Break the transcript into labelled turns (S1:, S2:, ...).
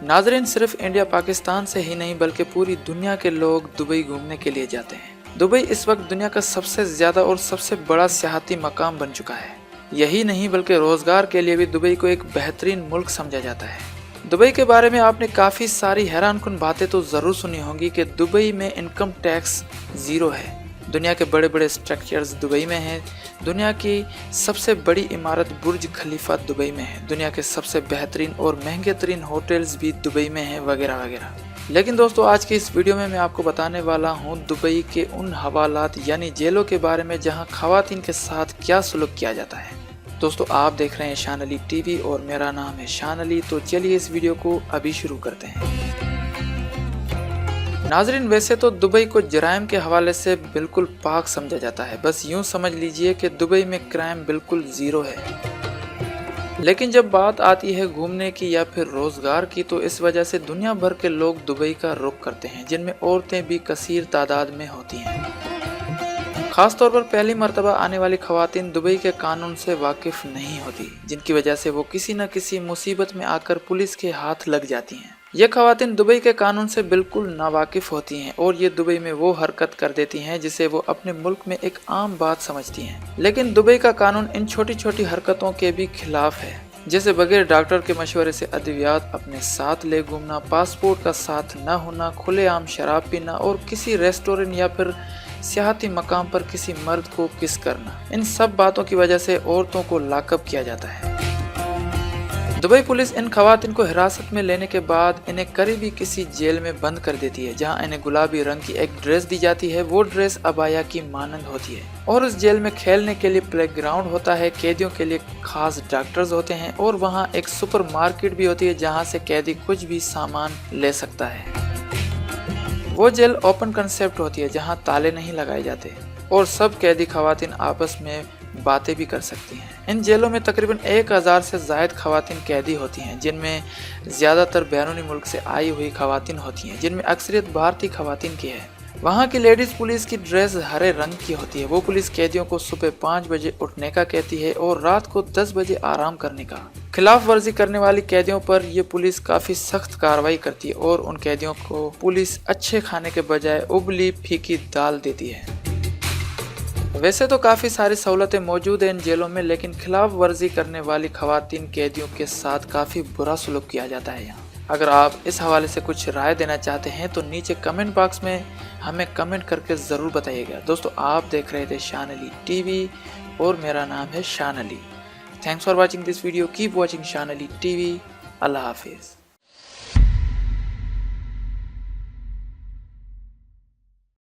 S1: नाज़रीन, सिर्फ इंडिया पाकिस्तान से ही नहीं बल्कि पूरी दुनिया के लोग दुबई घूमने के लिए जाते हैं। दुबई इस वक्त दुनिया का सबसे ज़्यादा और सबसे बड़ा सियाहती मकाम बन चुका है। यही नहीं बल्कि रोज़गार के लिए भी दुबई को एक बेहतरीन मुल्क समझा जाता है। दुबई के बारे में आपने काफ़ी सारी हैरानकुन बातें तो ज़रूर सुनी होंगी कि दुबई में इनकम टैक्स ज़ीरो है। दुनिया के बड़े बड़े स्ट्रक्चर्स दुबई में हैं। दुनिया की सबसे बड़ी इमारत बुर्ज खलीफा दुबई में है। दुनिया के सबसे बेहतरीन और महंगे तरीन होटल्स भी दुबई में हैं, वगैरह वगैरह। लेकिन दोस्तों, आज की इस वीडियो में मैं आपको बताने वाला हूँ दुबई के उन हवालात यानी जेलों के बारे में जहाँ खवातीन के साथ क्या सलूक किया जाता है। दोस्तों, आप देख रहे हैं शान अली टीवी और मेरा नाम है शान अली। तो चलिए इस वीडियो को अभी शुरू करते हैं। नाजरीन, वैसे तो दुबई को जराइम के हवाले से बिल्कुल पाक समझा जाता है। बस यूं समझ लीजिए कि दुबई में क्राइम बिल्कुल ज़ीरो है। लेकिन जब बात आती है घूमने की या फिर रोज़गार की, तो इस वजह से दुनिया भर के लोग दुबई का रुख करते हैं, जिनमें औरतें भी कसीर तादाद में होती हैं। ख़ास तौर पर पहली मर्तबा आने वाली खवातीन दुबई के कानून से वाकिफ़ नहीं होती, जिनकी वजह से वो किसी न किसी मुसीबत में आकर पुलिस के हाथ लग जाती हैं। ये खवातीन दुबई के कानून से बिल्कुल नावाकिफ़ होती हैं और ये दुबई में वो हरकत कर देती हैं जिसे वो अपने मुल्क में एक आम बात समझती हैं। लेकिन दुबई का कानून इन छोटी छोटी हरकतों के भी खिलाफ है, जैसे बगैर डॉक्टर के मशवरे से अद्वियात अपने साथ ले घूमना, पासपोर्ट का साथ न होना, खुलेआम शराब पीना और किसी रेस्टोरेंट या फिर सियाहती मकाम पर किसी मर्द को किस करना। इन सब बातों की वजह से औरतों को लाकअप किया जाता है। दुबई पुलिस इन खवातीन को हिरासत में लेने के बाद इन्हें करीबी किसी जेल में बंद कर देती है, जहां इन्हें गुलाबी रंग की एक ड्रेस दी जाती है। वो ड्रेस अबाया की मानंद होती है और उस जेल में खेलने के लिए प्लेग्राउंड होता है, कैदियों के लिए खास डॉक्टर्स होते हैं और वहां एक सुपर मार्केट भी होती है जहां से कैदी कुछ भी सामान ले सकता है। वो जेल ओपन कंसेप्ट होती है जहां ताले नहीं लगाए जाते और सब कैदी खवातीन आपस में बातें भी कर सकती हैं। इन जेलों में तकरीबन 1000 से ज़ायद खवातीन कैदी होती हैं, जिनमें ज़्यादातर बैरूनी मुल्क से आई हुई खवातीन होती हैं, जिनमें अक्सरियत भारतीय खवातीन की है। वहाँ की लेडीज़ पुलिस की ड्रेस हरे रंग की होती है। वो पुलिस कैदियों को सुबह 5 बजे उठने का कहती है और रात को 10 बजे आराम करने का। खिलाफ वर्जी करने वाली कैदियों पर ये पुलिस काफ़ी सख्त कार्रवाई करती है और उन कैदियों को पुलिस अच्छे खाने के बजाय उबली फीकी दाल देती है। वैसे तो काफ़ी सारी सहूलतें मौजूद हैं इन जेलों में, लेकिन खिलाफ वर्जी करने वाली खवातीन कैदियों के साथ काफ़ी बुरा सलूक किया जाता है यहाँ। अगर आप इस हवाले से कुछ राय देना चाहते हैं तो नीचे कमेंट बॉक्स में हमें कमेंट करके ज़रूर बताइएगा। दोस्तों, आप देख रहे थे शान अली टीवी और मेरा नाम है शान Ali. Thanks for watching this video. Keep watching शान अली टीवी। अल्लाह हाफिज़।